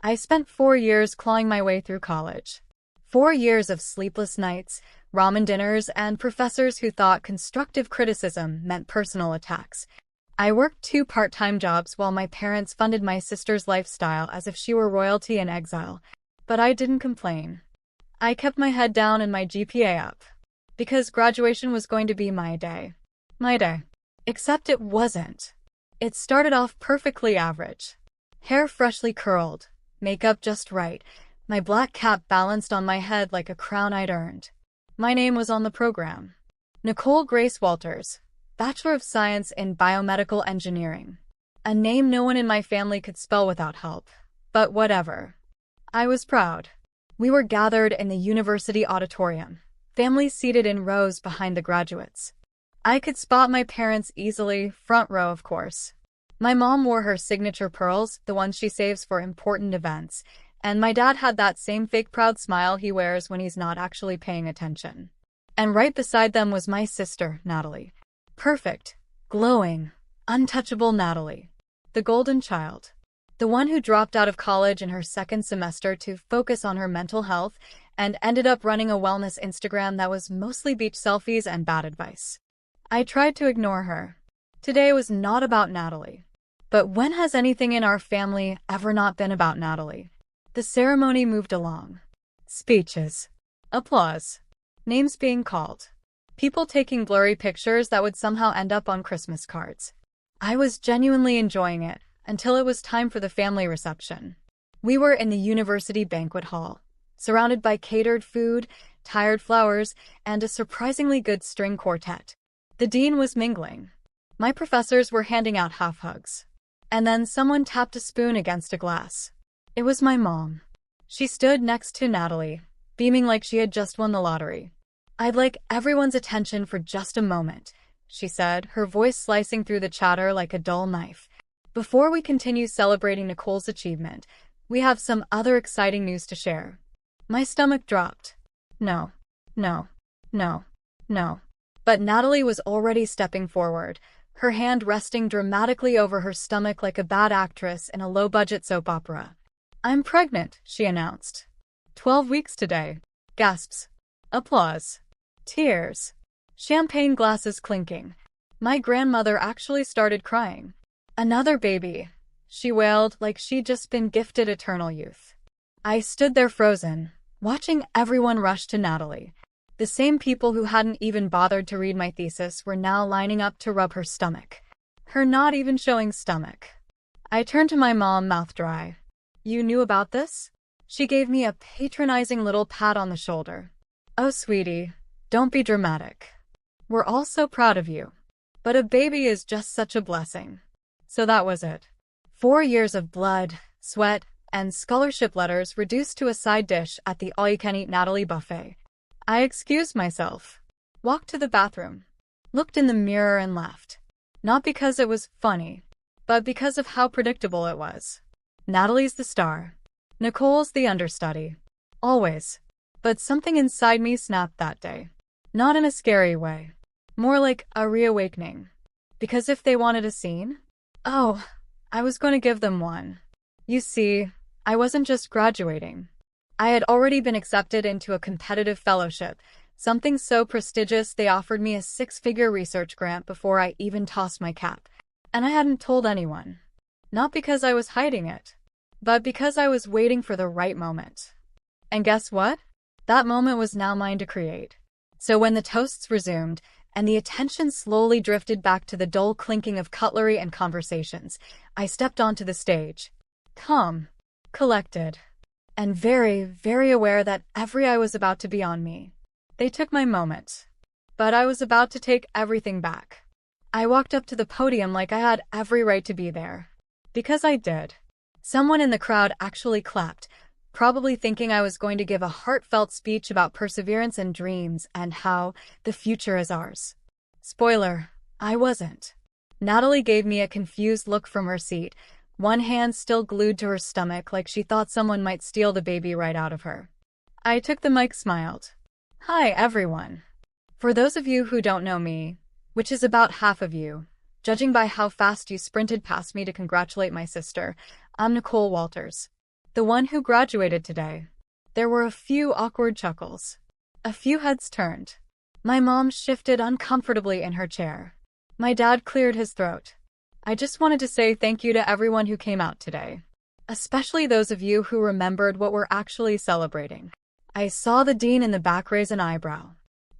I spent 4 years clawing my way through college. 4 years of sleepless nights, ramen dinners, and professors who thought constructive criticism meant personal attacks. I worked 2 part-time jobs while my parents funded my sister's lifestyle as if she were royalty in exile. But I didn't complain. I kept my head down and my GPA up. Because graduation was going to be my day. My day. Except it wasn't. It started off perfectly average. Hair freshly curled, makeup just right, my black cap balanced on my head like a crown I'd earned. My name was on the program. Nicole Grace Walters, Bachelor of Science in Biomedical Engineering. A name no one in my family could spell without help. But whatever. I was proud. We were gathered in the university auditorium, families seated in rows behind the graduates. I could spot my parents easily, front row of course. My mom wore her signature pearls, the ones she saves for important events, and my dad had that same fake proud smile he wears when he's not actually paying attention. And right beside them was my sister, Natalie. Perfect, glowing, untouchable Natalie. The golden child. The one who dropped out of college in her second semester to focus on her mental health and ended up running a wellness Instagram that was mostly beach selfies and bad advice. I tried to ignore her. Today was not about Natalie. But when has anything in our family ever not been about Natalie? The ceremony moved along. Speeches. Applause. Names being called. People taking blurry pictures that would somehow end up on Christmas cards. I was genuinely enjoying it until it was time for the family reception. We were in the university banquet hall, surrounded by catered food, tired flowers, and a surprisingly good string quartet. The dean was mingling. My professors were handing out half hugs. And then someone tapped a spoon against a glass. It was my mom. She stood next to Natalie, beaming like she had just won the lottery. "I'd like everyone's attention for just a moment," she said, her voice slicing through the chatter like a dull knife. "Before we continue celebrating Nicole's achievement, we have some other exciting news to share." My stomach dropped. No, no, no, no. But Natalie was already stepping forward, her hand resting dramatically over her stomach like a bad actress in a low-budget soap opera. "I'm pregnant," she announced. 12 weeks today. Gasps. Applause. Tears. Champagne glasses clinking. My grandmother actually started crying. "Another baby," she wailed like she'd just been gifted eternal youth. I stood there frozen, watching everyone rush to Natalie. The same people who hadn't even bothered to read my thesis were now lining up to rub her stomach. Her not even showing stomach. I turned to my mom, mouth dry. "You knew about this?" She gave me a patronizing little pat on the shoulder. "Oh, sweetie, don't be dramatic. We're all so proud of you. But a baby is just such a blessing." So that was it. 4 years of blood, sweat, and scholarship letters reduced to a side dish at the all-you-can-eat Natalie buffet. I excused myself, walked to the bathroom, looked in the mirror and laughed. Not because it was funny, but because of how predictable it was. Natalie's the star. Nicole's the understudy. Always. But something inside me snapped that day. Not in a scary way. More like a reawakening. Because if they wanted a scene, oh, I was going to give them one. You see, I wasn't just graduating. I had already been accepted into a competitive fellowship, something so prestigious they offered me a 6-figure research grant before I even tossed my cap. And I hadn't told anyone. Not because I was hiding it, but because I was waiting for the right moment. And guess what? That moment was now mine to create. So when the toasts resumed, and the attention slowly drifted back to the dull clinking of cutlery and conversations, I stepped onto the stage. Calm, collected, and very, very aware that every eye was about to be on me. They took my moment, but I was about to take everything back. I walked up to the podium like I had every right to be there. Because I did. Someone in the crowd actually clapped, probably thinking I was going to give a heartfelt speech about perseverance and dreams and how the future is ours. Spoiler, I wasn't. Natalie gave me a confused look from her seat, one hand still glued to her stomach like she thought someone might steal the baby right out of her. I took the mic, smiled. "Hi, everyone. For those of you who don't know me, which is about half of you, judging by how fast you sprinted past me to congratulate my sister, I'm Nicole Walters. the one who graduated today. There were a few awkward chuckles. A few heads turned. My mom shifted uncomfortably in her chair. My dad cleared his throat. I just wanted to say thank you to everyone who came out today. Especially those of you who remembered what we're actually celebrating. I saw the dean in the back raise an eyebrow.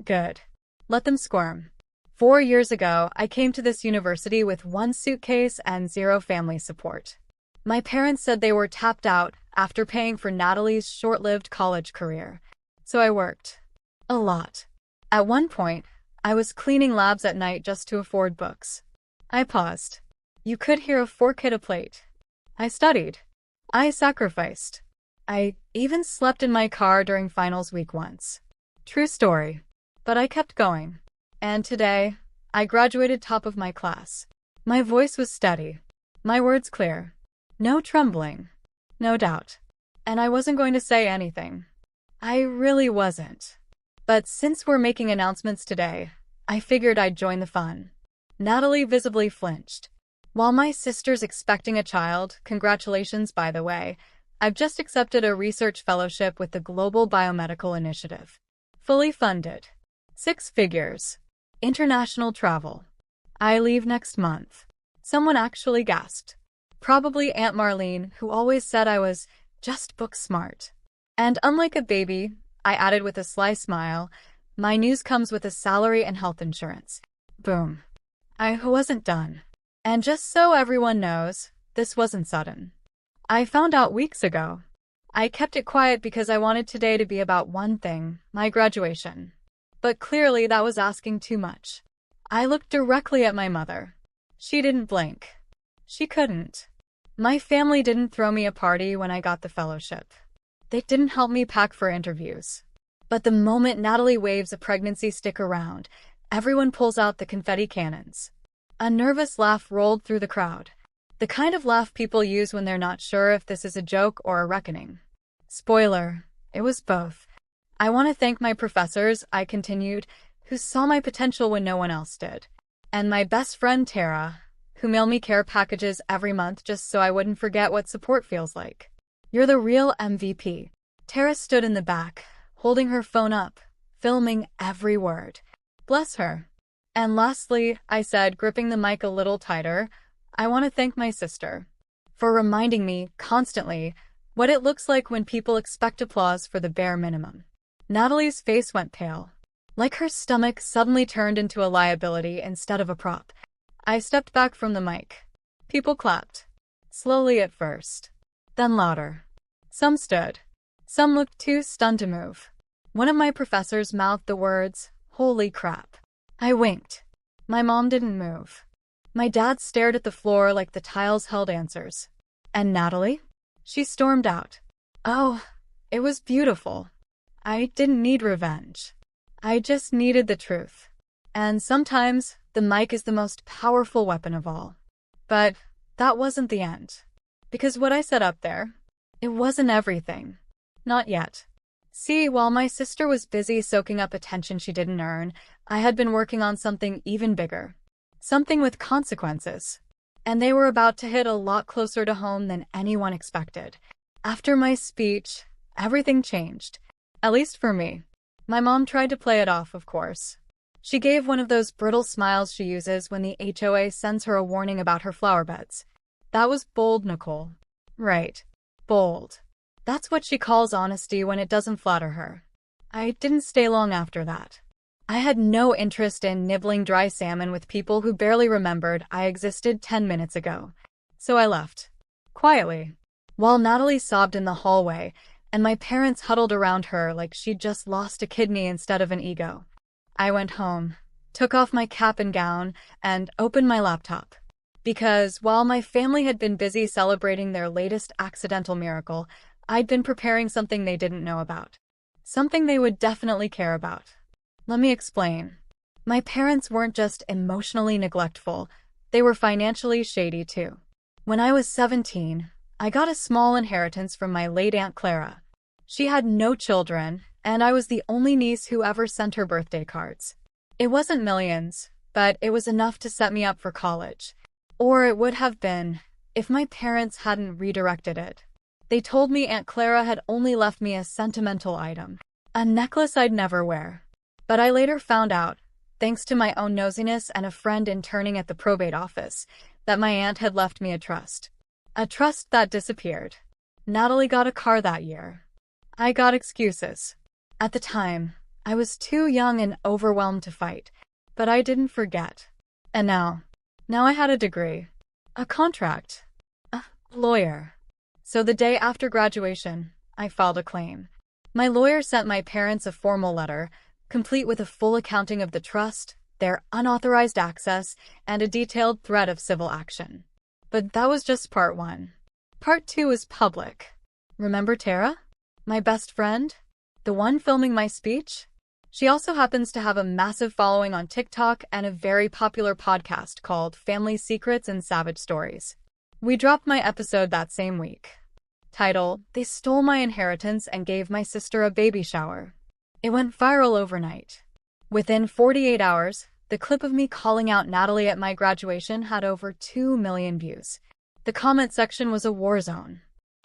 Good. Let them squirm. 4 years ago, I came to this university with 1 suitcase and 0 family support. My parents said they were tapped out after paying for Natalie's short-lived college career. So I worked. A lot. At one point, I was cleaning labs at night just to afford books. I paused. You could hear a fork hit a plate. I studied. I sacrificed. I even slept in my car during finals week once. True story. But I kept going. And today, I graduated top of my class. My voice was steady. My words clear. No trembling. No doubt. And I wasn't going to say anything. I really wasn't. But since we're making announcements today, I figured I'd join the fun. Natalie visibly flinched. While my sister's expecting a child, congratulations by the way, I've just accepted a research fellowship with the Global Biomedical Initiative. Fully funded. 6 figures. International travel. I leave next month. Someone actually gasped. Probably Aunt Marlene, who always said I was just book smart. And unlike a baby, I added with a sly smile, my news comes with a salary and health insurance. Boom. I wasn't done. And just so everyone knows, this wasn't sudden. I found out weeks ago. I kept it quiet because I wanted today to be about one thing, my graduation. But clearly that was asking too much. I looked directly at my mother. She didn't blink. She couldn't. My family didn't throw me a party when I got the fellowship. They didn't help me pack for interviews. But the moment Natalie waves a pregnancy stick around, everyone pulls out the confetti cannons. A nervous laugh rolled through the crowd. The kind of laugh people use when they're not sure if this is a joke or a reckoning. Spoiler, it was both. I want to thank my professors, I continued, who saw my potential when no one else did. And my best friend Tara, who mailed me care packages every month just so I wouldn't forget what support feels like. You're the real MVP. Tara stood in the back, holding her phone up, filming every word. Bless her. And lastly, I said, gripping the mic a little tighter, I want to thank my sister for reminding me, constantly, what it looks like when people expect applause for the bare minimum. Natalie's face went pale, like her stomach suddenly turned into a liability instead of a prop. I stepped back from the mic. People clapped. Slowly at first. Then louder. Some stood. Some looked too stunned to move. One of my professors mouthed the words, "Holy crap." I winked. My mom didn't move. My dad stared at the floor like the tiles held answers. And Natalie? She stormed out. Oh, it was beautiful. I didn't need revenge. I just needed the truth. And sometimes, the mic is the most powerful weapon of all. But that wasn't the end. Because what I said up there, it wasn't everything. Not yet. See, while my sister was busy soaking up attention she didn't earn, I had been working on something even bigger. Something with consequences. And they were about to hit a lot closer to home than anyone expected. After my speech, everything changed. At least for me. My mom tried to play it off, of course. She gave one of those brittle smiles she uses when the HOA sends her a warning about her flower beds. That was bold, Nicole. Right. Bold. That's what she calls honesty when it doesn't flatter her. I didn't stay long after that. I had no interest in nibbling dry salmon with people who barely remembered I existed 10 minutes ago. So I left. Quietly. While Natalie sobbed in the hallway, and my parents huddled around her like she'd just lost a kidney instead of an ego. I went home, took off my cap and gown, and opened my laptop. Because while my family had been busy celebrating their latest accidental miracle, I'd been preparing something they didn't know about. Something they would definitely care about. Let me explain. My parents weren't just emotionally neglectful, they were financially shady too. When I was 17, I got a small inheritance from my late Aunt Clara. She had no children, and I was the only niece who ever sent her birthday cards. It wasn't millions, but it was enough to set me up for college. Or it would have been, if my parents hadn't redirected it. They told me Aunt Clara had only left me a sentimental item, a necklace I'd never wear. But I later found out, thanks to my own nosiness and a friend interning at the probate office, that my aunt had left me a trust. A trust that disappeared. Natalie got a car that year. I got excuses. At the time, I was too young and overwhelmed to fight, but I didn't forget. And now I had a degree, a contract, a lawyer. So the day after graduation, I filed a claim. My lawyer sent my parents a formal letter, complete with a full accounting of the trust, their unauthorized access, and a detailed threat of civil action. But that was just part one. Part two is public. Remember Tara? My best friend? The one filming my speech? She also happens to have a massive following on TikTok and a very popular podcast called Family Secrets and Savage Stories. We dropped my episode that same week. Title: They Stole My Inheritance and Gave My Sister a Baby Shower. It went viral overnight. Within 48 hours, the clip of me calling out Natalie at my graduation had over 2 million views. The comment section was a war zone.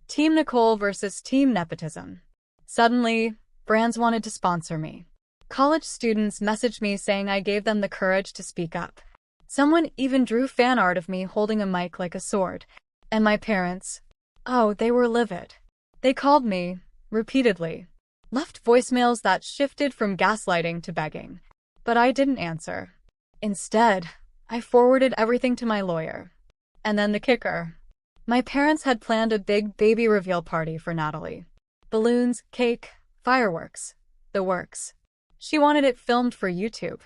Team Nicole versus Team Nepotism. Suddenly, brands wanted to sponsor me. College students messaged me saying I gave them the courage to speak up. Someone even drew fan art of me holding a mic like a sword. And my parents, oh, they were livid. They called me, repeatedly, left voicemails that shifted from gaslighting to begging. But I didn't answer. Instead, I forwarded everything to my lawyer. And then the kicker. My parents had planned a big baby reveal party for Natalie. Balloons, cake, fireworks. The works. She wanted it filmed for YouTube.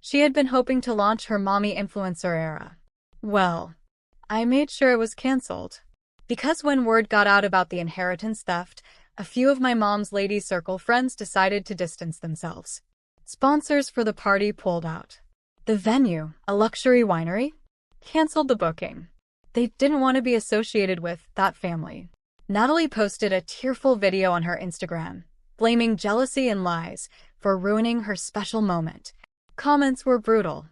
She had been hoping to launch her mommy influencer era. Well, I made sure it was cancelled. Because when word got out about the inheritance theft, a few of my mom's lady circle friends decided to distance themselves. Sponsors for the party pulled out. The venue, a luxury winery, canceled the booking. They didn't want to be associated with that family. Natalie posted a tearful video on her Instagram, blaming jealousy and lies for ruining her special moment. Comments were brutal.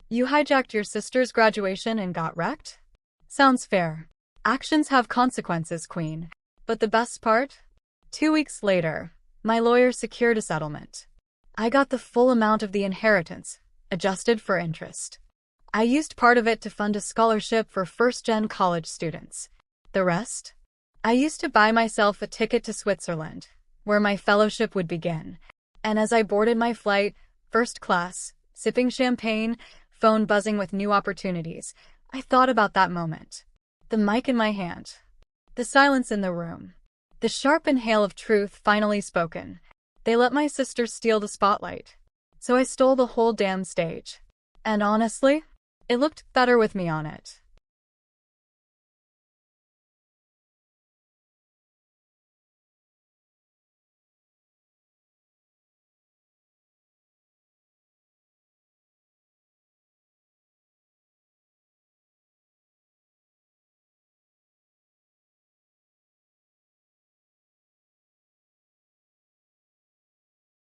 You hijacked your sister's graduation and got wrecked? Sounds fair. Actions have consequences, Queen. But the best part? 2 weeks later, my lawyer secured a settlement. I got the full amount of the inheritance, adjusted for interest. I used part of it to fund a scholarship for first-gen college students. The rest? I used to buy myself a ticket to Switzerland, where my fellowship would begin. And as I boarded my flight, first class, sipping champagne, phone buzzing with new opportunities, I thought about that moment. The mic in my hand. The silence in the room. The sharp inhale of truth finally spoken. They let my sister steal the spotlight. So I stole the whole damn stage. And honestly, it looked better with me on it.